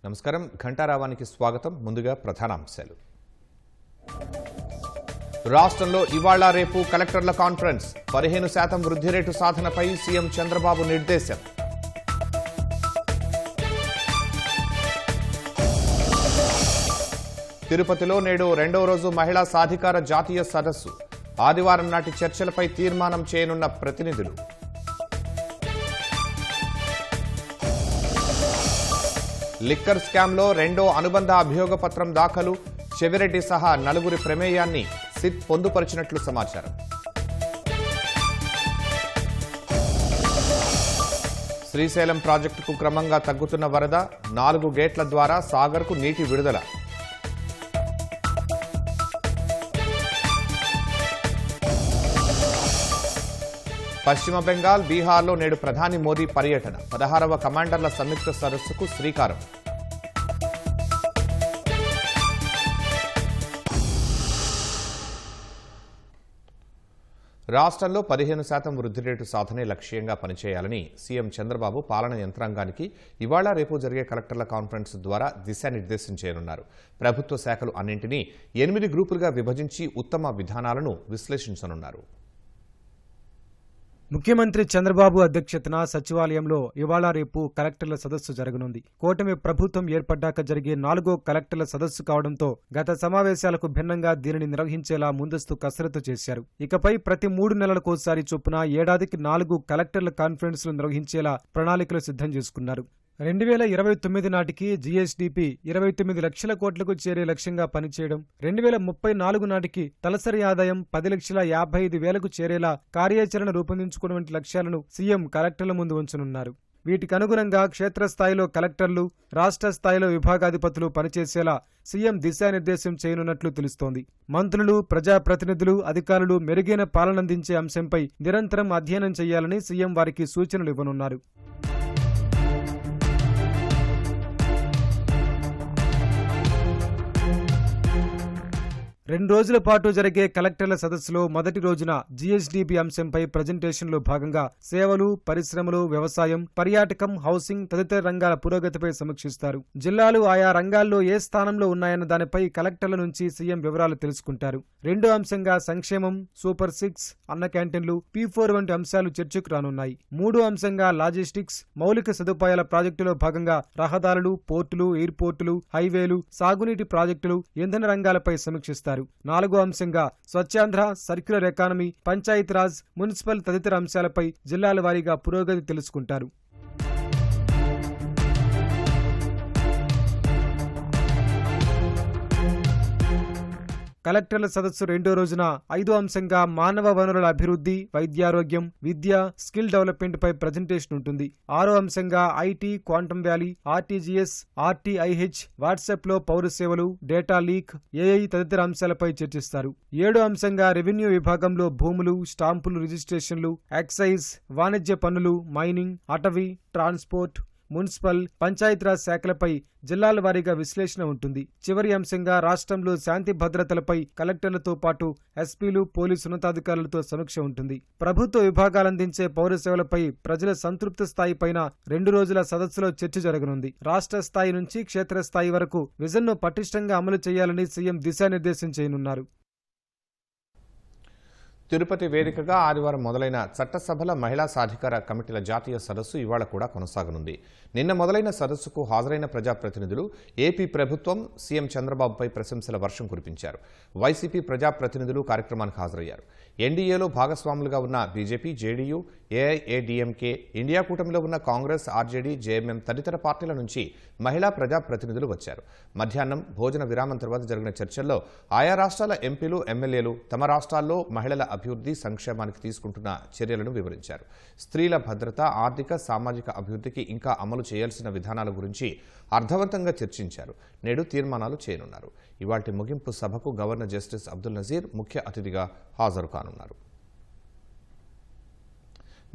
నమస్కారం ఘంటారావానికి స్వాగతం. ముందుగా ప్రధానాంశాలు. రాష్ట్రంలో ఇవాళ రేపు కలెక్టర్ల కాన్ఫరెన్స్. 15% వృద్ధి రేటు సాధనపై సీఎం చంద్రబాబు నిర్దేశం. తిరుపతిలో నేడు రెండవ రోజు మహిళా సాధికార జాతీయ సదస్సు. ఆదివారం నాటి చర్చలపై తీర్మానం చేయనున్న ప్రతినిధులు. లిక్కర్ స్కామ్లో రెండో అనుబంధ అభియోగ పత్రం దాఖలు. చెవిరెడ్డి సహా నలుగురి ప్రమేయాన్ని సిట్ పొందుపరిచినట్లు సమాచారం. శ్రీశైలం ప్రాజెక్టుకు క్రమంగా తగ్గుతున్న వరద. 4 గేట్ల ద్వారా సాగర్కు నీటి విడుదల. పశ్చిమ బెంగాల్, బీహార్లో నేడు ప్రధాని మోదీ పర్యటన. 16వ కమాండర్ల సంయుక్త సదస్సుకు శ్రీకారం. రాష్ట్రంలో 15% వృద్ధి రేటు సాధనే లక్ష్యంగా పనిచేయాలని సీఎం చంద్రబాబు పాలన యంత్రాంగానికి ఇవాళ రేపు జరిగే కలెక్టర్ల కాన్ఫరెన్స్ ద్వారా దిశానిర్దేశం చేయనున్నారు. ప్రభుత్వ శాఖలు అన్నింటినీ 8 గ్రూపులుగా విభజించి ఉత్తమ విధానాలను విశ్లేషించనున్నారు. ముఖ్యమంత్రి చంద్రబాబు అధ్యక్షతన సచివాలయంలో ఇవాళ రేపు కలెక్టర్ల సదస్సు జరగనుంది. కూటమి ప్రభుత్వం ఏర్పడ్డాక జరిగే 4వ కలెక్టర్ల సదస్సు కావడంతో గత సమావేశాలకు భిన్నంగా దీనిని నిర్వహించేలా ముందస్తు కసరత్తు చేశారు. ఇకపై ప్రతి 3 నెలలకోసారి చొప్పున ఏడాదికి 4 కలెక్టర్ల కాన్ఫరెన్స్లు నిర్వహించేలా ప్రణాళికలు సిద్ధం చేసుకున్నారు. 2029 నాటికి జీఎస్డీపీ 29 లక్షల కోట్లకు చేరే లక్ష్యంగా పనిచేయడం, 2034 నాటికి తలసరి ఆదాయం 10,55,000కు చేరేలా కార్యాచరణ రూపొందించుకోవడం వంటి లక్ష్యాలను సీఎం కలెక్టర్ల ముందు ఉంచనున్నారు. వీటికి అనుగుణంగా క్షేత్రస్థాయిలో కలెక్టర్లు, రాష్ట్ర స్థాయిలో విభాగాధిపతులు పనిచేసేలా సీఎం దిశానిర్దేశం చేయనున్నట్లు తెలుస్తోంది. మంత్రులు, ప్రజాప్రతినిధులు, అధికారులు మెరుగైన పాలనందించే అంశంపై నిరంతరం అధ్యయనం చేయాలని సీఎం వారికి సూచనలు ఇవ్వనున్నారు. 2 రోజుల పాటు జరిగే కలెక్టర్ల సదస్సులో మొదటి రోజున జీఎస్డీపీ అంశంపై ప్రజెంటేషన్లో భాగంగా సేవలు, పరిశ్రమలు, వ్యవసాయం, పర్యాటకం, హౌసింగ్ తదితర రంగాల పురోగతిపై సమీక్షిస్తారు. జిల్లాలు ఆయా రంగాల్లో ఏ స్థానంలో ఉన్నాయన్న దానిపై కలెక్టర్ల నుంచి సీఎం వివరాలు తెలుసుకుంటారు. రెండో అంశంగా సంక్షేమం, సూపర్ 6, అన్న క్యాంటీన్లు, P4 వంటి అంశాలు చర్చకు రానున్నాయి. మూడో అంశంగా లాజిస్టిక్స్, మౌలిక సదుపాయాల ప్రాజెక్టులో భాగంగా రహదారులు, పోర్టులు, ఎయిర్పోర్టులు, హైవేలు, సాగునీటి ప్రాజెక్టులు, ఇంధన రంగాలపై సమీక్షిస్తారు. 4వ అంశంగా Swachh Andhra, circular economy, Panchayati Raj, municipal తదితర అంశాలపై జిల్లాల వారీగా పురోగతి తెలుసుకుంటారు. కలెక్టర్ల సదస్సు రెండో రోజున 5వ అంశంగా మానవ వనరుల అభివృద్ధి, వైద్యారోగ్యం, విద్య, స్కిల్ డెవలప్మెంట్ పై ప్రజెంటేషన్ ఉంటుంది. 6వ అంశంగా IT, quantum valley, RTGS, RTIH, WhatsApp లో పౌర సేవలు, డేటా లీక్, ఏఐ తదితర అంశాలపై చర్చిస్తారు. 7వ అంశంగా రెవెన్యూ విభాగంలో భూములు, స్టాంపులు, రిజిస్ట్రేషన్లు, ఎక్సైజ్, వాణిజ్య పన్నులు, మైనింగ్, అటవీ, ట్రాన్స్పోర్ట్, మున్సిపల్, పంచాయతీరాజ్ శాఖలపై జిల్లాల వారీగా విశ్లేషణ ఉంటుంది. చివరి అంశంగా రాష్ట్రంలో శాంతి భద్రతలపై కలెక్టర్లతో పాటు ఎస్పీలు, పోలీసు ఉన్నతాధికారులతో సమీక్ష ఉంటుంది. ప్రభుత్వ విభాగాలందించే పౌర సేవలపై ప్రజల సంతృప్తి స్థాయి పైన 2 రోజుల సదస్సులో చర్చ జరగనుంది. రాష్ట్ర స్థాయి నుంచి క్షేత్రస్థాయి వరకు విజన్ను పటిష్టంగా అమలు చేయాలని సీఎం దిశానిర్దేశం చేయనున్నారు. తిరుపతి వేదికగా ఆదివారం మొదలైన చట్టసభల మహిళా సాధికార కమిటీల జాతీయ సదస్సు ఇవాళ కూడా కొనసాగనుంది. నిన్న మొదలైన సదస్సుకు హాజరైన ప్రజాప్రతినిధులు ఏపీ ప్రభుత్వం, సీఎం చంద్రబాబుపై ప్రశంసల వర్షం కురిపించారు. వైసీపీ ప్రజాప్రతినిధులు కార్యక్రమానికి హాజరయ్యారు. ఎన్డీఏలో భాగస్వాములుగా ఉన్న బీజేపీ, జేడీయూ, ఏఐఏడీఎంకే, ఇండియా కూటమిలో ఉన్న కాంగ్రెస్, ఆర్జేడీ, జేఎంఎం తదితర పార్టీల నుంచి మహిళా ప్రజాప్రతినిధులు వచ్చారు. మధ్యాహ్నం భోజన విరామం తర్వాత జరిగిన చర్చల్లో ఆయా రాష్ట్రాల ఎంపీలు, ఎమ్మెల్యేలు తమ రాష్ట్రాల్లో మహిళల అభివృద్ధి, సంక్షేమానికి తీసుకుంటున్న చర్యలను వివరించారు. స్త్రీల భద్రత, ఆర్థిక, సామాజిక అభివృద్ధికి ఇంకా అమలు చేయాల్సిన విధానాల గురించి అర్థవంతంగా చర్చించారు. నేడు తీర్మానాలు చేయనున్నారు. ఇవాల్టి ముగింపు సభకు గవర్నర్ జస్టిస్ అబ్దుల్ నజీర్ ముఖ్య అతిథిగా హాజరు కానున్నారు.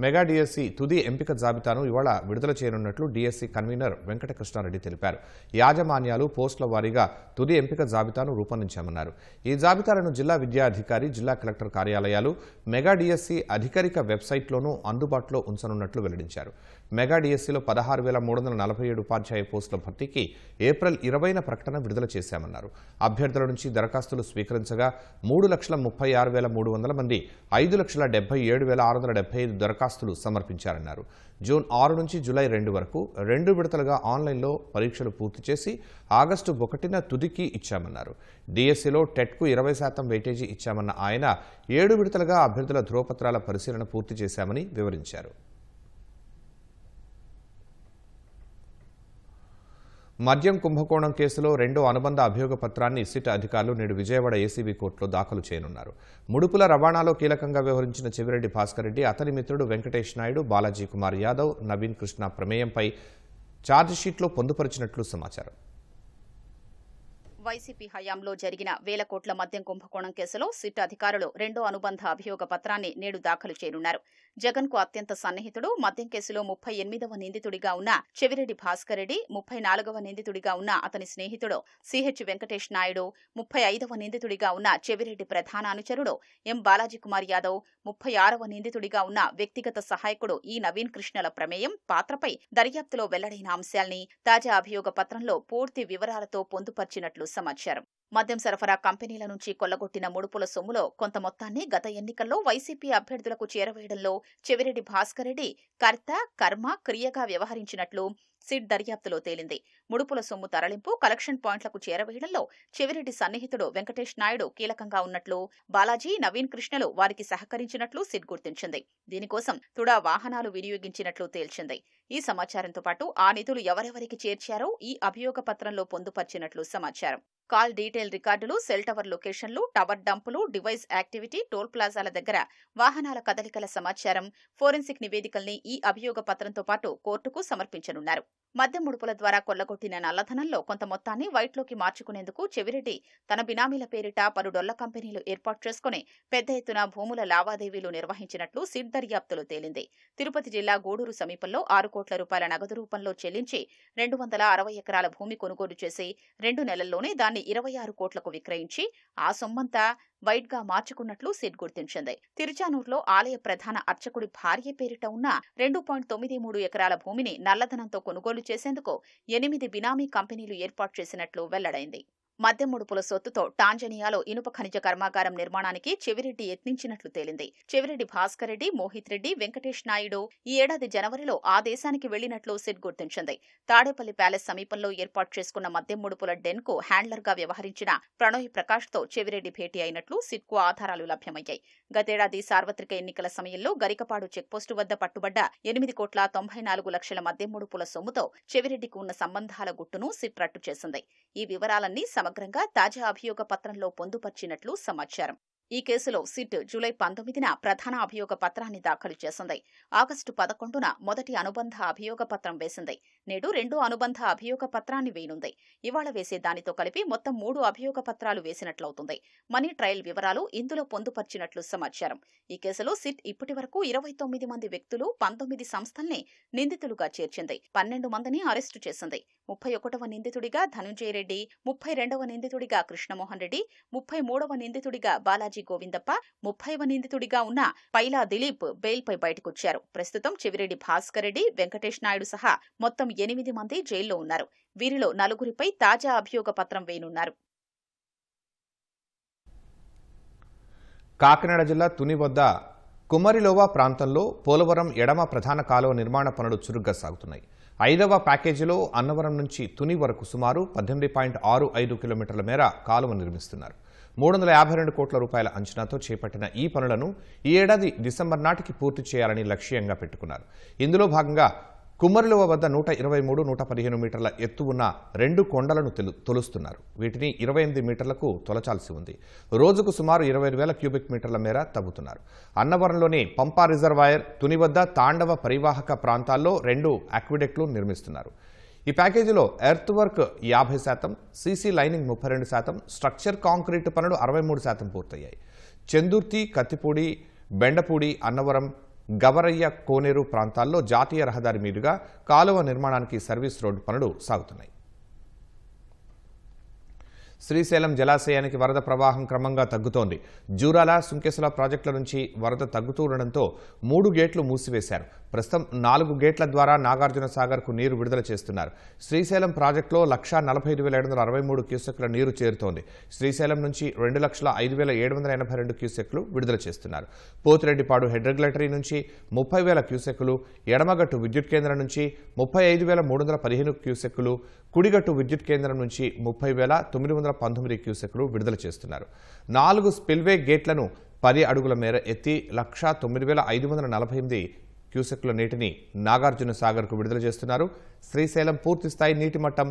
మెగా డిఎస్సి తుది ఎంపిక జాబితాను ఇవాళ విడుదల చేయనున్నట్లు డిఎస్సి కన్వీనర్ వెంకటకృష్ణారెడ్డి తెలిపారు. యాజమాన్యాలు, పోస్టుల వారీగా తుది ఎంపిక జాబితాను రూపొందించామన్నారు. ఈ జాబితాలను జిల్లా విద్యాధికారి, జిల్లా కలెక్టర్ కార్యాలయాలు, మెగా డిఎస్సి అధికారిక వెబ్సైట్లోనూ అందుబాటులో ఉంచనున్నట్లు వెల్లడించారు. మెగా డిఎస్సీలో 16,347 ఉపాధ్యాయ పోస్టుల భర్తీకి ఏప్రిల్ 20న ప్రకటన విడుదల చేశామన్నారు. అభ్యర్థుల నుంచి దరఖాస్తులు స్వీకరించగా 3,36,300 మంది 5,77,675 దరఖాస్తులు సమర్పించారన్నారు. జూన్ 6 నుంచి జూలై 2 వరకు 2 విడతలుగా ఆన్లైన్లో పరీక్షలు పూర్తి చేసి ఆగస్టు 1న తుదికి ఇచ్చామన్నారు. డిఎస్సీలో టెట్కు 20% వెయిటేజీ ఇచ్చామన్న ఆయన 7 విడతలుగా అభ్యర్థుల ధ్రువపత్రాల పరిశీలన పూర్తి చేశామని వివరించారు. మద్యం కుంభకోణం కేసులో రెండో అనుబంధ అభియోగ పత్రాన్ని సిట్ అధికారులు నేడు విజయవాడ ఏసీబీ కోర్టులో దాఖలు చేయనున్నారు. ముడుపుల రవాణాలో కీలకంగా వ్యవహరించిన చెవిరెడ్డి భాస్కర్ రెడ్డి, అతని మిత్రుడు వెంకటేష్ నాయుడు, బాలాజీ కుమార్ యాదవ్, నవీన్ కృష్ణ ప్రమేయంపై ఛార్జిషీట్లో పొందుపరిచినట్లు సమాచారం. వైసీపీ హయాంలో జరిగిన వేల కోట్ల మద్యం కుంభకోణం కేసులో సిట్ అధికారులు రెండో అనుబంధ అభియోగ పత్రాన్ని నేడు దాఖలు చేయనున్నారు. జగన్ కు అత్యంత సన్నిహితుడు, మద్యం కేసులో 38వ నిందితుడిగా ఉన్న చెవిరెడ్డి భాస్కర్ రెడ్డి, 34వ నిందితుడిగా ఉన్న అతని స్నేహితుడు సిహెచ్ వెంకటేష్ నాయుడు, 35వ నిందితుడిగా ఉన్న చెవిరెడ్డి ప్రధాన అనుచరుడు ఎం బాలాజీ కుమార్ యాదవ్, 36వ నిందితుడిగా ఉన్న వ్యక్తిగత సహాయకుడు ఈ నవీన్ కృష్ణల ప్రమేయం, పాత్రపై దర్యాప్తులో వెల్లడైన అంశాల్ని తాజా అభియోగ పత్రంలో పూర్తి వివరాలతో పొందుపర్చినట్లు సమాచారం. మద్యం సరఫరా కంపెనీల నుంచి కొల్లగొట్టిన ముడుపుల సొమ్ములో కొంత మొత్తాన్ని గత ఎన్నికల్లో వైసీపీ అభ్యర్థులకు చేరవేయడంలో చెవిరెడ్డి భాస్కర్ రెడ్డి కర్త, కర్మ, క్రియగా వ్యవహరించినట్లు సిట్ దర్యాప్తులో తేలింది. ముడుపుల సొమ్ము తరలింపు, కలెక్షన్ పాయింట్లకు చేరవేయడంలో చెవిరెడ్డి సన్నిహితుడు వెంకటేష్ నాయుడు కీలకంగా ఉన్నట్లు, బాలాజీ, నవీన్ కృష్ణలు వారికి సహకరించినట్లు సిట్ గుర్తించింది. దీనికోసం తుడా వాహనాలు వినియోగించినట్లు తేల్చింది. ఈ సమాచారంతో పాటు ఆ నిధులు ఎవరెవరికి చేర్చారో ఈ అభియోగ పత్రంలో పొందుపర్చినట్లు సమాచారం. కాల్ డీటెయిల్ రికార్డులు, సెల్ టవర్ లొకేషన్లు, టవర్ డంపులు, డివైస్ యాక్టివిటీ, టోల్ ప్లాజాల దగ్గర వాహనాల కదలికల సమాచారం, ఫోరెన్సిక్ నివేదికల్ని ఈ అభియోగ పత్రంతో పాటు కోర్టుకు సమర్పించనున్నారు. మద్యం ముడుపుల ద్వారా కొల్లగొట్టిన నల్లధనంలో కొంత మొత్తాన్ని వైట్లోకి మార్చుకునేందుకు చెవిరెడ్డి తన బినామీల పేరిట పలు డొల్ల కంపెనీలు ఏర్పాటు చేసుకుని పెద్ద ఎత్తున భూముల లావాదేవీలు నిర్వహించినట్లు సిట్ దర్యాప్తులో తేలింది. తిరుపతి జిల్లా గూడూరు సమీపంలో 6 కోట్ల రూపాయల నగదు రూపంలో చెల్లించి 260 ఎకరాల భూమి కొనుగోలు చేసి 2 నెలల్లోనే దాన్ని 26 కోట్లకు విక్రయించి ఆ సొమ్మంతా వైట్గా మార్చుకున్నట్లు సిట్ గుర్తించింది. తిరుచానూరులో ఆలయ ప్రధాన అర్చకుడి భార్య పేరిట ఉన్న 2.93 ఎకరాల భూమిని నల్లధనంతో కొనుగోలు చేసేందుకు 8 బినామీ కంపెనీలు ఏర్పాటు చేసినట్లు వెల్లడైంది. మద్యం ముడుపుల సొత్తుతో టాంజానియాలో ఇనుప ఖనిజ కర్మాగారం నిర్మాణానికి చెవిరెడ్డి యత్నించినట్లు తేలింది. చెవిరెడ్డి భాస్కర్ రెడ్డి, మోహిత్ రెడ్డి, వెంకటేష్ నాయుడు ఈ ఏడాది జనవరిలో ఆ దేశానికి వెళ్లినట్లు సిట్ గుర్తించింది. తాడేపల్లి ప్యాలెస్ సమీపంలో ఏర్పాటు చేసుకున్న మద్యం ముడుపుల డెన్ కు హ్యాండ్లర్ గా వ్యవహరించిన ప్రణోయ్ ప్రకాష్ తో చెవిరెడ్డి భేటీ అయినట్లు సిట్ కు ఆధారాలు లభ్యమయ్యాయి. గతేడాది సార్వత్రిక ఎన్నికల సమయంలో గరికపాడు చెక్పోస్టు వద్ద పట్టుబడ్డ 8,94,00,000 మద్యం ముడుపుల సొమ్ముతో చెవిరెడ్డికి ఉన్న సంబంధాల గుట్టును సిట్ రట్టు చేసింది. ఈ వివరాలన్నీ సమగ్రంగా తాజా అభియోగ పత్రంలో పొందుపర్చినట్లు సమాచారం. ఈ కేసులో సిట్ జూలై 19న ప్రధాన అభియోగ పత్రాన్ని దాఖలు చేసింది. ఆగస్టు 11న మొదటి అనుబంధ అభియోగ పత్రం వేసింది. నేడు రెండో అనుబంధ అభియోగ పత్రాన్ని వేయనుంది. ఇవాళ వేసే దానితో కలిపి మొత్తం 3 అభియోగ పత్రాలు వేసినట్లవుతుంది. మనీ ట్రయల్ వివరాలు ఇందులో పొందుపర్చినట్లు సమాచారం. ఈ కేసులో సిట్ ఇప్పటి వరకు 29 మంది వ్యక్తులు, 19 సంస్థల్ని నిందితులుగా చేర్చింది. 12 మందిని అరెస్టు చేసింది. 31వ నిందితుడిగా ధనుంజయ రెడ్డి, 32వ నిందితుడిగా కృష్ణమోహన్ రెడ్డి, 33వ నిందితుడిగా బాలాజీ గోవిందప్ప, 30వ నిందితుడిగా ఉన్న పైలా దిలీప్ బెయిల్పై బయటకొచ్చారు. ప్రస్తుతం చెవిరెడ్డి భాస్కర్ రెడ్డి, వెంకటేష్ నాయుడు సహా మొత్తం 8 మంది జైల్లో ఉన్నారు. వీరిలో 4గురిపై తాజా అభియోగ పత్రం వేయనున్నారు. కాకినాడ జిల్లా తుని వద్ద కుమరిలోవా ప్రాంతంలో పోలవరం ఎడమ ప్రధాన కాలువ నిర్మాణ పనులు చురుగ్గా సాగుతున్నాయి. 5వ ప్యాకేజీలో అన్నవరం నుంచి తుని వరకు సుమారు 18.65 కిలోమీటర్ల మేర కాలువ నిర్మిస్తున్నారు. 352 కోట్ల రూపాయల అంచనాతో చేపట్టిన ఈ పనులను ఈ ఏడాది డిసెంబర్ నాటికి పూర్తి చేయాలని లక్ష్యంగా పెట్టుకున్నారు. ఇందులో భాగంగా కుమ్మరిలోవ వద్ద 123, 115 మీటర్ల ఎత్తు ఉన్న 2 కొండలను తొలుస్తున్నారు. వీటిని 28 మీటర్లకు తొలచాల్సి ఉంది. రోజుకు సుమారు 25,000 క్యూబిక్ మీటర్ల మేర తవ్వుతున్నారు. అన్నవరంలోని పంపా రిజర్వాయర్, తుని వద్ద తాండవ పరివాహక ప్రాంతాల్లో 2 అక్విడెక్ట్లు నిర్మిస్తున్నారు. ఈ ప్యాకేజీలో earth work 50%, CC lining 32%, structure concrete పనులు 63% పూర్తయ్యాయి. చందుర్తి, కత్తిపూడి, బెండపూడి, అన్నవరం, గవరయ్య, కోనేరు ప్రాంతాల్లో జాతీయ రహదారి మీదుగా కాలువ నిర్మాణానికి సర్వీస్ రోడ్డు పనులు సాగుతున్నాయి. శ్రీశైలం జలాశయానికి వరద ప్రవాహం క్రమంగా తగ్గుతోంది. జూరాల, సుంకెసుల ప్రాజెక్టుల నుంచి వరద తగ్గుతూ ఉండడంతో 3 గేట్లు మూసివేశారు. ప్రస్తుతం 4 గేట్ల ద్వారా నాగార్జున సాగర్కు నీరు విడుదల చేస్తున్నారు. శ్రీశైలం ప్రాజెక్టులో 1,45,763 క్యూసెక్ల నీరు చేరుతోంది. శ్రీశైలం నుంచి 2,05,782 క్యూసెక్లు విడుదల చేస్తున్నారు. పోతిరెడ్డిపాడు హెడ్ రెగ్యులేటరీ నుంచి 30,000 క్యూసెక్కులు, ఎడమగట్టు విద్యుత్ కేంద్రం నుంచి 35,315 క్యూసెక్కులు, కుడిగట్టు విద్యుత్ కేంద్రం నుంచి 30,919 క్యూసెక్కులు విడుదల చేస్తున్నారు. 4 స్పిల్వే గేట్లను 10 అడుగుల మేర ఎత్తి 1,09,548 క్యూసెక్కుల నీటిని నాగార్జున సాగర్కు విడుదల చేస్తున్నారు. శ్రీశైలం పూర్తిస్థాయి నీటి మట్టం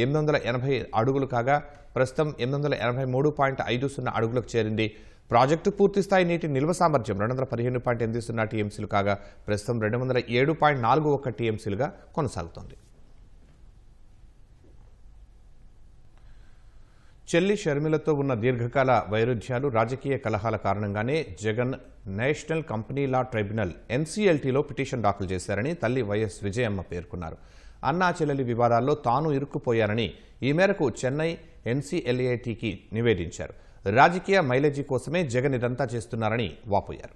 880 అడుగులు కాగా ప్రస్తుతం 883.50 అడుగులకు చేరింది. ప్రాజెక్టు పూర్తిస్థాయి నీటి నిల్వ సామర్థ్యం 215.80 టీఎంసీలు కాగా ప్రస్తుతం 207.41 టీఎంసీలుగా కొనసాగుతోంది. చెల్లి షర్మిలతో ఉన్న దీర్ఘకాల వైరుధ్యాలు, రాజకీయ కలహాల కారణంగానే Jagan national company law tribunal ఎన్సీఎల్టీలో పిటిషన్ దాఖలు చేశారని తల్లి వైఎస్ విజయమ్మ పేర్కొన్నారు. అన్నా చెల్లెలి వివాదాల్లో తాను ఇరుక్కుపోయానని ఈ మేరకు చెన్నై ఎన్సీఎల్ఏటీకి నివేదించారు. రాజకీయ మైలేజీ కోసమే జగన్ ఇదంతా చేస్తున్నారని వాపోయారు.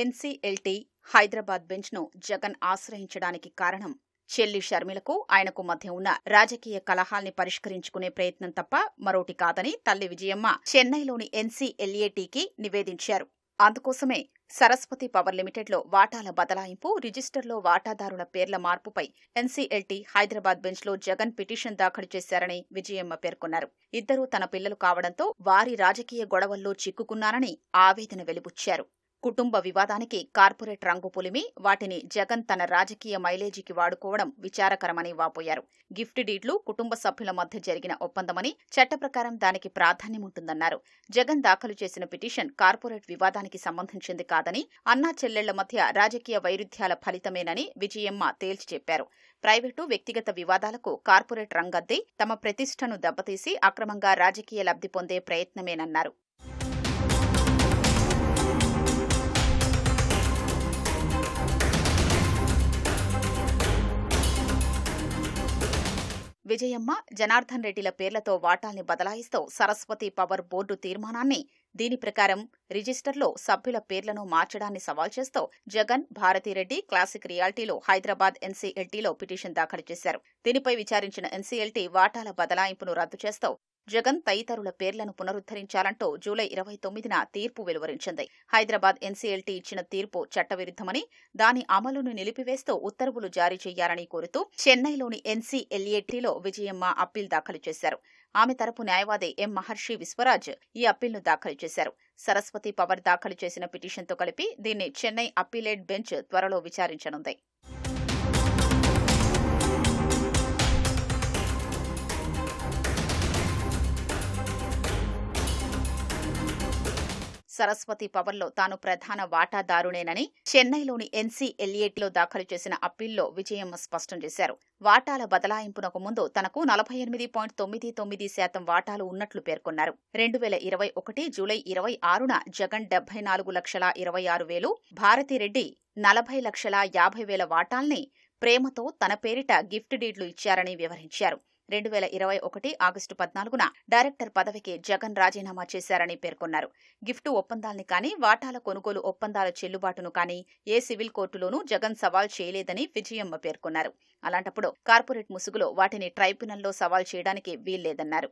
ఎన్సీఎల్టీ హైదరాబాద్ బెంచ్ను జగన్ ఆశ్రయించడానికి కారణం చెల్లి షర్మిలకు ఆయనకు మధ్య ఉన్న రాజకీయ కలహాల్ని పరిష్కరించుకునే ప్రయత్నం తప్ప మరోటి కాదని తల్లి విజయమ్మ చెన్నైలోని ఎన్సీఎల్ఏటీకి నివేదించారు. అందుకోసమే సరస్వతి పవర్ లిమిటెడ్లో వాటాల బదలాయింపు, రిజిస్టర్లో వాటాదారుల పేర్ల మార్పుపై ఎన్సీఎల్టీ హైదరాబాద్ బెంచ్లో జగన్ పిటిషన్ దాఖలు చేశారని విజయమ్మ పేర్కొన్నారు. ఇద్దరూ తన పిల్లలు కావడంతో వారి రాజకీయ గొడవల్లో చిక్కుకున్నారని ఆవేదన వెలిబుచ్చారు. కుటుంబ వివాదానికి కార్పొరేట్ రంగు పులిమి, వాటిని జగన్ తన రాజకీయ మైలేజీకి వాడుకోవడం విచారకరమని వాపోయారు. గిఫ్ట్ డీడ్లు కుటుంబ సభ్యుల మధ్య జరిగిన ఒప్పందమని, చట్ట ప్రకారం దానికి ప్రాధాన్యముంటుందన్నారు. జగన్ దాఖలు చేసిన పిటిషన్ కార్పొరేట్ వివాదానికి సంబంధించింది కాదని, అన్నా చెల్లెళ్ల మధ్య రాజకీయ వైరుధ్యాల ఫలితమేనని విజయమ్మ తేల్చి చెప్పారు. ప్రైవేటు, వ్యక్తిగత వివాదాలకు కార్పొరేట్ రంగద్దే తమ ప్రతిష్టను దెబ్బతీసి అక్రమంగా రాజకీయ లబ్ధి పొందే ప్రయత్నమేనన్నారు. విజయమ్మ, జనార్దన్ రెడ్డిల పేర్లతో వాటాల్ని బదలాయిస్తూ సరస్వతి పవర్ బోర్డు తీర్మానాన్ని, దీని ప్రకారం రిజిస్టర్లో సభ్యుల పేర్లను మార్చడాన్ని సవాల్ చేస్తూ జగన్, భారతిరెడ్డి క్లాసిక్ రియాల్టీలో హైదరాబాద్ ఎన్సీఎల్టీలో పిటిషన్ దాఖలు చేశారు. దీనిపై విచారించిన ఎన్సీఎల్టీ వాటాల బదలాయింపును రద్దు చేస్తూ జగన్ తదితరుల పేర్లను పునరుద్ధరించాలంటూ జూలై 29న తీర్పు వెలువరించింది. హైదరాబాద్ ఎన్సీఎల్టీ ఇచ్చిన తీర్పు చట్టవిరుద్ధమని, దాని అమలును నిలిపివేస్తూ ఉత్తర్వులు జారీ చేయాలని కోరుతూ చెన్నైలోని ఎన్సీఎల్ఏటీలో విజయమ్మ అప్పీల్ దాఖలు చేశారు. ఆమె తరపు న్యాయవాది ఎం మహర్షి విశ్వరాజ్ ఈ అప్పీల్ను దాఖలు చేశారు. సరస్వతి పవర్ దాఖలు చేసిన పిటిషన్తో కలిపి దీన్ని చెన్నై అప్పీలేట్ బెంచ్ త్వరలో విచారించనుంది. సరస్వతి పవర్లో తాను ప్రధాన వాటాదారునేనని చెన్నైలోని ఎన్సీఎల్ఏటీలో దాఖలు చేసిన అప్పీల్లో విజయమ్మ స్పష్టం చేశారు. వాటాల బదలాయింపునకు ముందు తనకు 48.99% వాటాలు ఉన్నట్లు పేర్కొన్నారు. 2021 జూలై 26న జగన్ 74,26,000, భారతిరెడ్డి 40,50,000 వాటాల్ని ప్రేమతో తన పేరిట గిఫ్ట్ డీడ్లు ఇచ్చారని వివరించారు. 2021 ఆగస్టు 14న డైరెక్టర్ పదవికి జగన్ రాజీనామా చేశారని పేర్కొన్నారు. గిఫ్టు ఒప్పందాల్ని కానీ, వాటాల కొనుగోలు ఒప్పందాల చెల్లుబాటును కానీ ఏ సివిల్ కోర్టులోనూ జగన్ సవాల్ చేయలేదని విజయమ్మ పేర్కొన్నారు. అలాంటప్పుడు కార్పొరేట్ ముసుగులో వాటిని ట్రైబ్యునల్లో సవాల్ చేయడానికి వీల్లేదన్నారు.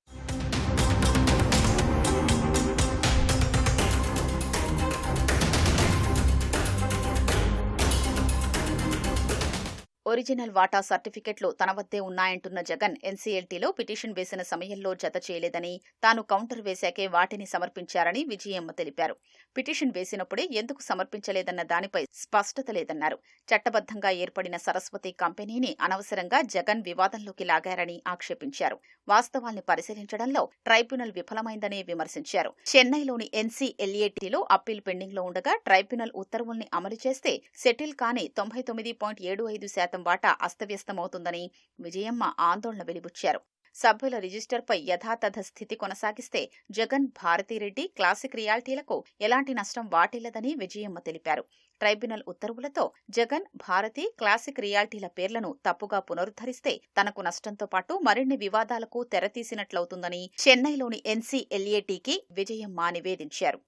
ఒరిజినల్ వాటా సర్టిఫికెట్లు తన వద్దే ఉన్నాయంటున్న జగన్ ఎన్సీఎల్టీలో పిటిషన్ వేసిన సమయంలో జత చేయలేదని, తాను కౌంటర్ వేశాకే వాటిని సమర్పించారని విజయమ్మ తెలిపారు. పిటిషన్ వేసినప్పుడే ఎందుకు సమర్పించలేదన్న దానిపై స్పష్టత లేదన్నారు. చట్టబద్ధంగా ఏర్పడిన సరస్వతి కంపెనీని అనవసరంగా జగన్ వివాదంలోకి లాగారని ఆక్షేపించారు. వాస్తవాల్ని పరిశీలించడంలో ట్రైబ్యునల్ విఫలమైందని విమర్శించారు. చెన్నైలోని ఎన్సీఎల్ఏటీలో అప్పీల్ పెండింగ్లో ఉండగా ట్రైబ్యునల్ ఉత్తర్వుల్ని అమలు చేస్తే సెటిల్ కాని 99.75% వాటా అస్తవ్యస్తమవుతుందని విజయమ్మ ఆందోళన వెలిబుచ్చారు. సభ్యుల రిజిస్టర్పై యథాతథ స్థితి కొనసాగిస్తే జగన్, భారతిరెడ్డి, క్లాసిక్ రియాల్టీలకు ఎలాంటి నష్టం వాటిల్లదని విజయమ్మ తెలిపారు. ట్రైబ్యునల్ ఉత్తర్వులతో జగన్, భారతి, క్లాసిక్ రియాల్టీల పేర్లను తప్పుగా పునరుద్ధరిస్తే తనకు నష్టంతో పాటు మరిన్ని వివాదాలకు తెరతీసినట్లవుతుందని చెన్నైలోని NCLATకి విజయమ్మ నివేదించారు.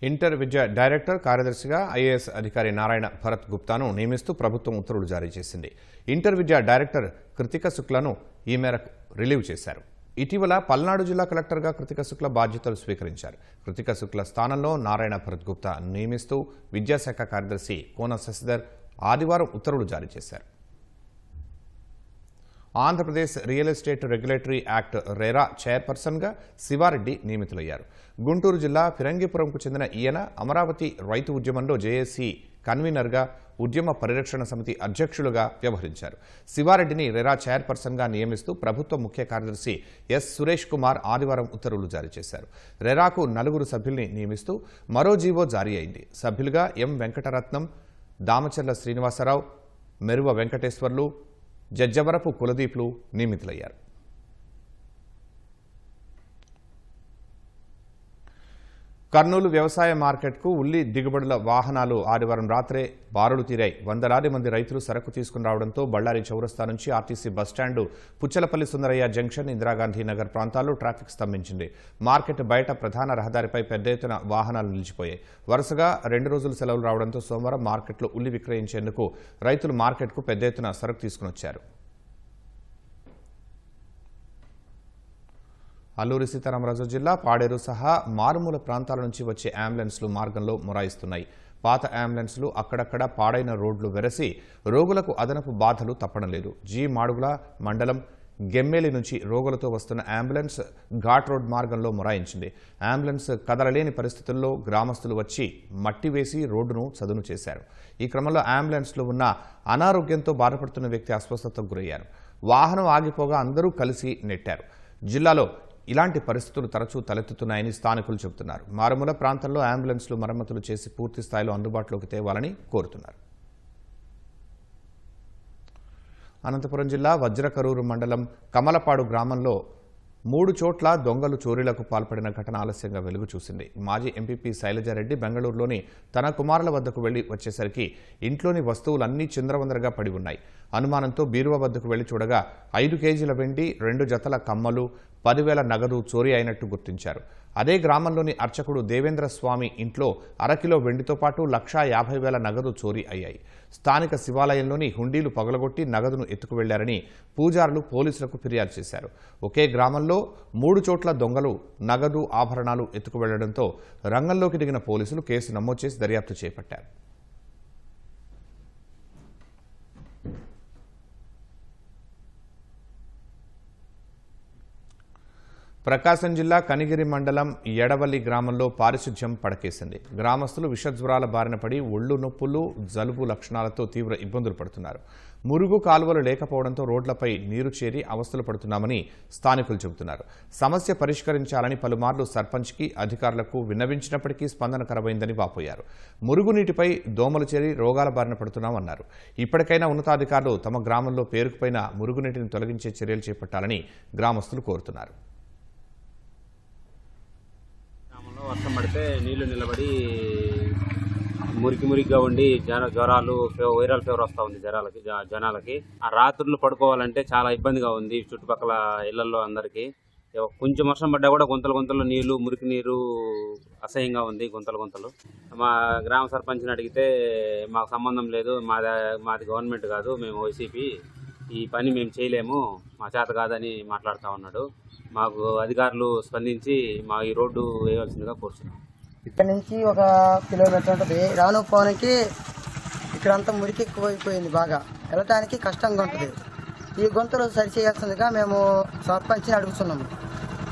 ఇంటర్ విద్య డైరెక్టర్ కార్యదర్శిగా IAS అధికారి నారాయణ భరత్ గుప్తాను నియమిస్తూ ప్రభుత్వం ఉత్తర్వులు జారీ చేసింది. ఇంటర్ విద్య డైరెక్టర్ కృతిక శుక్లను ఈ మేరకు రిలీవ్ చేశారు. ఇటీవల పల్నాడు జిల్లా కలెక్టర్గా కృతిక శుక్ల బాధ్యతలు స్వీకరించారు. కృతిక శుక్ల స్థానంలో నారాయణ భరత్ గుప్తా నియమిస్తూ విద్యాశాఖ కార్యదర్శి కోన శశిధర్ ఆదివారం ఉత్తర్వులు జారీ చేశారు. Andhra Pradesh real estate regulatory act RERA చైర్పర్సన్గా శివారెడ్డి నియమితులయ్యారు. గుంటూరు జిల్లా ఫిరంగిపురంకు చెందిన ఈయన అమరావతి రైతు ఉద్యమంలో జేఏసీ కన్వీనర్గా, ఉద్యమ పరిరక్షణ సమితి అధ్యక్షులుగా వ్యవహరించారు. శివారెడ్డిని రెరా చైర్పర్సన్గా నియమిస్తూ ప్రభుత్వ ముఖ్య కార్యదర్శి ఎస్ సురేష్ కుమార్ ఆదివారం ఉత్తర్వులు జారీ చేశారు. రెరాకు 4 సభ్యుల్ని నియమిస్తూ మరో జీవో జారీ అయింది. సభ్యులుగా ఎం వెంకటరత్నం, దామచర్ల శ్రీనివాసరావు, మెరువ వెంకటేశ్వర్లు, జజ్జవరపు కులదీప్లు నియమితులయ్యారు. కర్నూలు వ్యవసాయ మార్కెట్కు ఉల్లి దిగుబడుల వాహనాలు ఆదివారం రాత్రే బారులు తీరాయి. వందలాది మంది రైతులు సరుకు తీసుకుని రావడంతో బళ్ళారి చౌరస్తా నుంచి RTC bus stand, Puchalapalli Sundarayya junction, Indira Gandhi Nagar ప్రాంతాల్లో ట్రాఫిక్ స్తంభించింది. మార్కెట్ బయట ప్రధాన రహదారిపై పెద్ద ఎత్తున వాహనాలు నిలిచిపోయాయి. వరుసగా 2 రోజులు సెలవులు రావడంతో సోమవారం మార్కెట్లో ఉల్లి విక్రయించేందుకు రైతులు మార్కెట్కు పెద్ద ఎత్తున సరుకు తీసుకుని వచ్చారు. అల్లూరి సీతారామరాజు జిల్లా పాడేరు సహా మారుమూల ప్రాంతాల నుంచి వచ్చే అంబులెన్స్లు మార్గంలో మొరాయిస్తున్నాయి. పాత అంబులెన్స్లు అక్కడక్కడ పాడైన రోడ్లు వెరసి రోగులకు అదనపు బాధలు తప్పడం లేదు. మాడుగుల మండలం గెమ్మేలి నుంచి రోగులతో వస్తున్న అంబులెన్స్ ఘాట్ రోడ్ మార్గంలో మొరాయించింది. అంబులెన్స్ కదలలేని పరిస్థితుల్లో గ్రామస్తులు వచ్చి మట్టి వేసి రోడ్డును చదును చేశారు. ఈ క్రమంలో అంబులెన్స్లో ఉన్న అనారోగ్యంతో బాధపడుతున్న వ్యక్తి అస్వస్థతకు గురయ్యారు. వాహనం ఆగిపోగా అందరూ కలిసి నెట్టారు. జిల్లాలో ఇలాంటి పరిస్థితులు తరచూ తలెత్తుతున్నాయని స్థానికులు చెబుతున్నారు. మారుమూల ప్రాంతంలో అంబులెన్స్లు మరమ్మతులు చేసి పూర్తి స్థాయిలో అందుబాటులోకి తేవాలని కోరుతున్నారు. అనంతపురం జిల్లా వజ్రకరూరు మండలం కమలపాడు గ్రామంలో 3 చోట్ల దొంగలు చోరీలకు పాల్పడిన ఘటన ఆలస్యంగా వెలుగు చూసింది. మాజీ ఎంపీపీ శైలజారెడ్డి బెంగళూరులోని తన కుమారుల వద్దకు వెళ్లి వచ్చేసరికి ఇంట్లోని వస్తువులన్నీ చిందరవందరగా పడి ఉన్నాయి. అనుమానంతో బీరువా వద్దకు వెళ్లి చూడగా 5 కేజీల వెండి, 2 జతల కమ్మలు, 10,000 నగదు చోరీ అయినట్టు గుర్తించారు. అదే గ్రామంలోని అర్చకుడు దేవేంద్ర స్వామి ఇంట్లో 1/2 కిలో వెండితో పాటు 1,50,000 నగదు చోరీ అయ్యాయి. స్థానిక శివాలయంలోని హుండీలు పగలగొట్టి నగదును ఎత్తుకువెళ్లారని పూజారులు పోలీసులకు ఫిర్యాదు చేశారు. ఒకే గ్రామంలో 3 చోట్ల దొంగలు నగదు, ఆభరణాలు ఎత్తుకువెళ్లడంతో రంగంలోకి దిగిన పోలీసులు కేసు నమోదు చేసి దర్యాప్తు చేపట్టారు. ప్రకాశం జిల్లా కనిగిరి మండలం ఎడవల్లి గ్రామంలో పారిశుధ్యం పడకేసింది. గ్రామస్తులు విషజ్వరాల బారిన పడి ఒళ్ళు నొప్పులు, జలుబు లక్షణాలతో తీవ్ర ఇబ్బందులు పడుతున్నారు. మురుగు కాలువలు లేకపోవడంతో రోడ్లపై నీరు చేరి అవస్థలు పడుతున్నామని స్థానికులు చెబుతున్నారు. సమస్య పరిష్కరించాలని పలుమార్లు సర్పంచ్కి, అధికారులకు విన్నవించినప్పటికీ స్పందన కరవైందని వాపోయారు. మురుగునీటిపై దోమలు చేరి రోగాల బారిన పడుతున్నామన్నారు. ఇప్పటికైనా ఉన్నతాధికారులు తమ గ్రామంలో పేరుకుపోయిన మురుగునీటిని తొలగించే చర్యలు చేపట్టాలని గ్రామస్తులు కోరుతున్నారు. వర్షం పడితే నీళ్లు నిలబడి మురికిగా ఉండి జ్వరాలు, వైరల్ ఫీవర్ వస్తూ ఉంది జనాలకి. ఆ రాత్రులు పడుకోవాలంటే చాలా ఇబ్బందిగా ఉంది చుట్టుపక్కల ఇళ్లలో అందరికీ. కొంచెం వర్షం పడ్డా కూడా గుంతలు నీళ్లు, మురికి నీరు అసహ్యంగా ఉంది. గుంతలు మా గ్రామ సర్పంచ్ని అడిగితే మాకు సంబంధం లేదు, మాది గవర్నమెంట్ కాదు, మేము వైసీపీ, ఈ పని మేము చేయలేము, మా చేత కాదని మాట్లాడుతూ ఉన్నాడు. మాకు అధికారులు స్పందించి మా ఈ రోడ్డు వేయవలసిందిగా కోరుతున్నాం. ఇక్కడ నుంచి 1 కిలోమీటర్ ఉంటుంది. రాను పోవడానికి ఇక్కడంతా మురికి ఎక్కువైపోయింది. బాగా వెళ్ళటానికి కష్టంగా ఉంటుంది. ఈ గుంతలు సరి చేయాల్సిందిగా మేము సర్పంచ్ని అడుగుతున్నాము.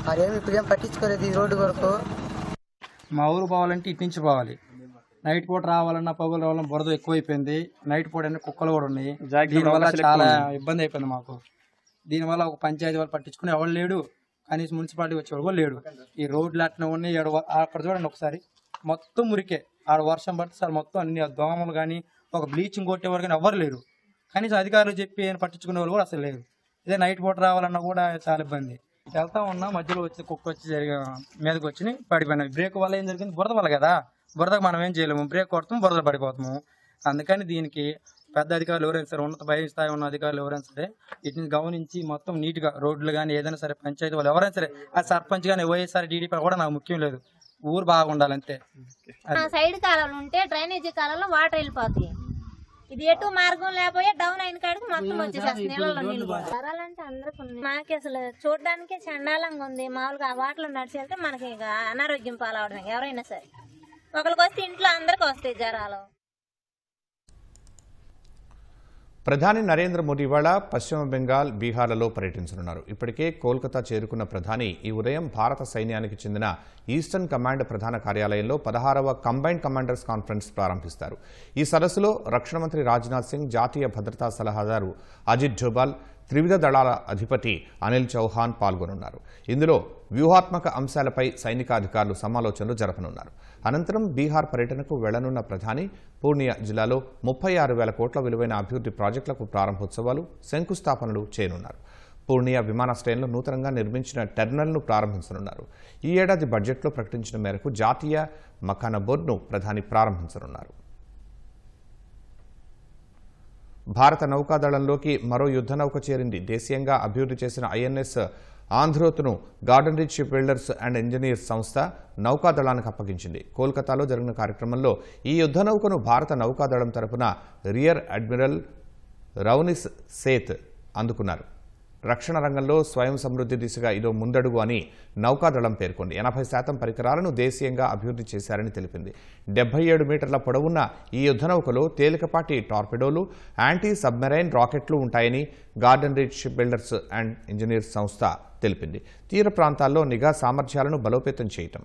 మరేమి ఇప్పుడేం పట్టించుకోలేదు ఈ రోడ్డు వరకు. మా ఊరు పోవాలంటే ఇటు నుంచి పోవాలి. నైట్ పూట రావాలన్నా పగులు రావాలన్నా బురద ఎక్కువైపోయింది. నైట్ పూట అన్ని కుక్కలు కూడా ఉన్నాయి. దీనివల్ల చాలా ఇబ్బంది అయిపోయింది మాకు. దీనివల్ల ఒక పంచాయతీ వాళ్ళు పట్టించుకుని ఎవరు లేడు, కనీసం మున్సిపాలిటీ వచ్చేవాడు కూడా లేడు. ఈ రోడ్లు అట్లా ఉన్నాయి. అక్కడ చూడండి ఒకసారి, మొత్తం మురికే. ఆడ వర్షం పడితే సార్ మొత్తం అన్ని దోమలు కానీ, ఒక బ్లీచింగ్ కొట్టేవారు కానీ ఎవరు లేరు. కనీసం అధికారులు చెప్పి పట్టించుకునే వాళ్ళు కూడా అసలు లేరు. ఇదే నైట్ పూట రావాలన్నా కూడా చాలా ఇబ్బంది. వెళ్తా ఉన్నా మధ్యలో వచ్చి కుక్క వచ్చి మీదకి వచ్చి పడిపోయినాయి. బ్రేక్ వల్ల ఏం జరిగింది, బురద వల్ల కదా, బురదకు మనం ఏం చేయలేము, బ్రేక్ కొడతాము బురదలో పడిపోతాము. అందుకని దీనికి పెద్ద అధికారులు ఎవరైనా సరే, ఉన్నత పై స్థాయి ఉన్న అధికారులు ఎవరైనా సరే వీటిని గమనించి మొత్తం నీట్గా రోడ్లు కానీ ఏదైనా సరే పంచాయతీ వాళ్ళు ఎవరైనా సరే, ఆ సర్పంచ్ కానీ వైఎస్ఆర్ టీడీపీ కూడా నాకు ముఖ్యం లేదు, ఊరు బాగుండాలి అంతే. సైడ్ కాలాలు ఉంటే డ్రైనేజీ కాలంలో వాటర్ వెళ్ళిపోతాయి. ఇది ఎటు మార్గం లేకపోయా డౌన్ అయిన కాడికి మొత్తం వచ్చేసేస్తుంది నీళ్ళలో నీళ్ళు. జ్వరాలంటే అందరికి ఉన్నాయి. మాకు అసలు చూడడానికే చండాలంగా ఉంది. మామూలుగా ఆ వాటర్లో నడిచి వెళ్తే మనకి ఇక అనారోగ్యం పాలవడం ఎవరైనా సరే. ఒకరికి వస్తే ఇంట్లో అందరికి వస్తాయి జ్వరాలు. ప్రధాని నరేంద్ర మోదీ ఇవాళ పశ్చిమ బెంగాల్, బీహార్లలో పర్యటించనున్నారు. ఇప్పటికే కోల్కతా చేరుకున్న ప్రధాని ఈ ఉదయం భారత సైన్యానికి చెందిన ఈస్టర్న్ కమాండ్ ప్రధాన కార్యాలయంలో 16వ కంబైన్డ్ కమాండర్స్ కాన్ఫరెన్స్ ప్రారంభిస్తారు. ఈ సదస్సులో రక్షణ మంత్రి రాజ్నాథ్ సింగ్, జాతీయ భద్రతా సలహాదారు అజిత్ డోబాల్, త్రివిధ దళాల అధిపతి అనిల్ చౌహాన్ పాల్గొనున్నారు. ఇందులో వ్యూహాత్మక అంశాలపై సైనికాధికారులు సమాలోచనలు జరపనున్నారు. అనంతరం బీహార్ పర్యటనకు వెళ్లనున్న ప్రధాని పూర్ణియా జిల్లాలో 36,000 కోట్ల విలువైన అభివృద్ధి ప్రాజెక్టులకు ప్రారంభోత్సవాలు, శంకుస్థాపనలు చేయనున్నారు. పూర్ణియా విమానాశ్రయంలో నూతనంగా నిర్మించిన టెర్మినల్ను ప్రారంభించనున్నారు. ఈ ఏడాది బడ్జెట్లో ప్రకటించిన మేరకు జాతీయ మకానా బోర్డును ప్రధాని ప్రారంభించనున్నారు. భారత నౌకాదళంలోకి మరో యుద్ధ నౌక చేరింది. దేశీయంగా అభివృద్ధి చేసిన ఐఎన్ఎస్ ఆంధ్రోత్ను Garden Reach ship builders and engineers సంస్థ నౌకాదళానికి అప్పగించింది. కోల్కతాలో జరిగిన కార్యక్రమంలో ఈ యుద్ధ నౌకను భారత నౌకాదళం తరపున రియర్ అడ్మిరల్ రౌనిస్ సేత్ అందుకున్నారు. రక్షణ రంగంలో స్వయం సమృద్ధి దిశగా ఇదో ముందడుగు అని నౌకాదళం పేర్కొంది. 80% పరికరాలను దేశీయంగా అభివృద్ధి చేశారని తెలిపింది. 77 మీటర్ల పొడవున్న ఈ యుద్ధ నౌకలో తేలికపాటి టార్పెడోలు, యాంటీ సబ్మెరైన్ రాకెట్లు ఉంటాయని garden Reach ship builders and engineers సంస్థ తెలిపింది. తీర ప్రాంతాల్లో నిఘా సామర్థ్యాలను బలోపేతం చేయటం,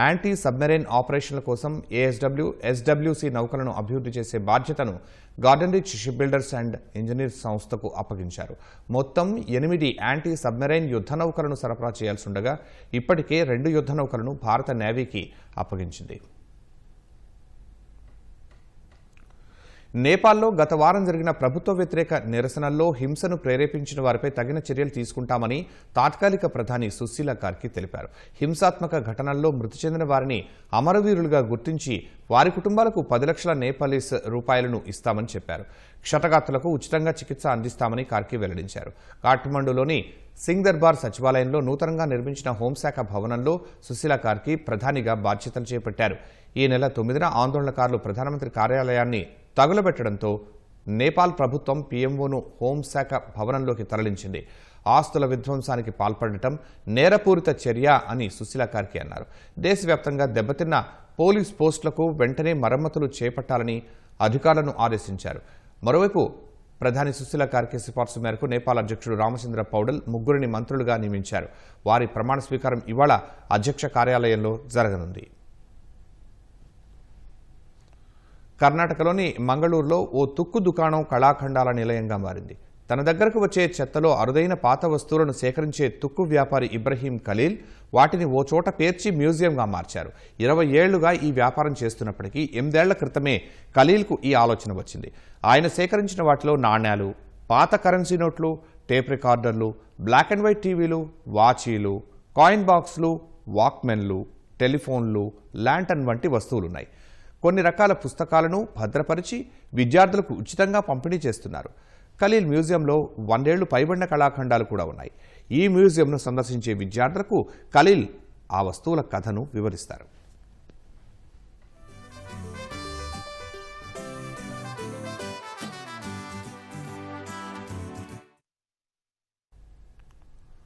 యాంటీ సబ్మెరైన్ ఆపరేషన్ల కోసం ఏఎస్డబ్ల్యూ, ఎస్డబ్ల్యూసీ నౌకలను అభివృద్ధి చేసే బాధ్యతను garden Reach ship builders and engineers సంస్థకు అప్పగించారు. మొత్తం 8 యాంటీ సబ్మెరైన్ యుద్ధ నౌకలను సరఫరా చేయాల్సి ఉండగా ఇప్పటికే 2 యుద్ధ నౌకలను భారత నేవీకి అప్పగించింది. నేపాల్లో గత వారం జరిగిన ప్రభుత్వ వ్యతిరేక నిరసనల్లో హింసను ప్రేరేపించిన వారిపై తగిన చర్యలు తీసుకుంటామని తాత్కాలిక ప్రధాని సుశీలా కార్కి తెలిపారు. హింసాత్మక ఘటనల్లో మృతి చెందిన వారిని అమరవీరులుగా గుర్తించి వారి కుటుంబాలకు 10 లక్షల నేపాలీస్ రూపాయలను ఇస్తామని చెప్పారు. క్షతగాత్రులకు ఉచితంగా చికిత్స అందిస్తామని కార్కి వెల్లడించారు. కాఠ్మండూలోని సింగ్ దర్బార్ సచివాలయంలో నూతనంగా నిర్మించిన హోంశాఖ భవనంలో సుశీలా కార్కి ప్రధానిగా బాధ్యతలు చేపట్టారు. ఈ నెల 9న ఆందోళనకారులు ప్రధానమంత్రి కార్యాలయాన్ని తగులబెట్టడంతో నేపాల్ ప్రభుత్వం పీఎంఓను హోంశాఖ భవనంలోకి తరలించింది. ఆస్తుల విధ్వంసానికి పాల్పడటం నేరపూరిత చర్య అని సుశీలా కార్కి అన్నారు. దేశవ్యాప్తంగా దెబ్బతిన్న పోలీస్ పోస్టులకు వెంటనే మరమ్మతులు చేపట్టాలని అధికారులను ఆదేశించారు. మరోవైపు ప్రధాని సుశీలా కార్కి సిఫార్సు మేరకు నేపాల్ అధ్యక్షుడు రామచంద్ర పౌడల్ 3 మంత్రులుగా నియమించారు. వారి ప్రమాణ స్వీకారం ఇవాళ అధ్యక్ష కార్యాలయంలో జరగనుంది. కర్ణాటకలోని మంగళూరులో ఓ తుక్కు దుకాణం కళాఖండాల నిలయంగా మారింది. తన దగ్గరకు వచ్చే చెత్తలో అరుదైన పాత వస్తువులను సేకరించే తుక్కు వ్యాపారి ఇబ్రహీం ఖలీల్ వాటిని ఓ చోట పేర్చి మ్యూజియంగా మార్చారు. 20 ఏళ్లుగా ఈ వ్యాపారం చేస్తున్నప్పటికీ 8 ఏళ్ల క్రితమే ఖలీల్కు ఈ ఆలోచన వచ్చింది. ఆయన సేకరించిన వాటిలో నాణ్యాలు, పాత కరెన్సీ నోట్లు, టేప్ రికార్డర్లు, బ్లాక్ అండ్ వైట్ టీవీలు, వాచీలు, కాయిన్ బాక్స్లు, వాక్మెన్లు, టెలిఫోన్లు, ల్యాంటర్న్ వంటి వస్తువులున్నాయి. కొన్ని రకాల పుస్తకాలను భద్రపరిచి విద్యార్థులకు ఉచితంగా పంపిణీ చేస్తున్నారు. ఖలీల్ మ్యూజియంలో 100 ఏళ్లు పైబడిన కళాఖండాలు కూడా ఉన్నాయి. ఈ మ్యూజియంను సందర్శించే విద్యార్థులకు ఖలీల్ ఆ వస్తువుల కథను వివరిస్తారు.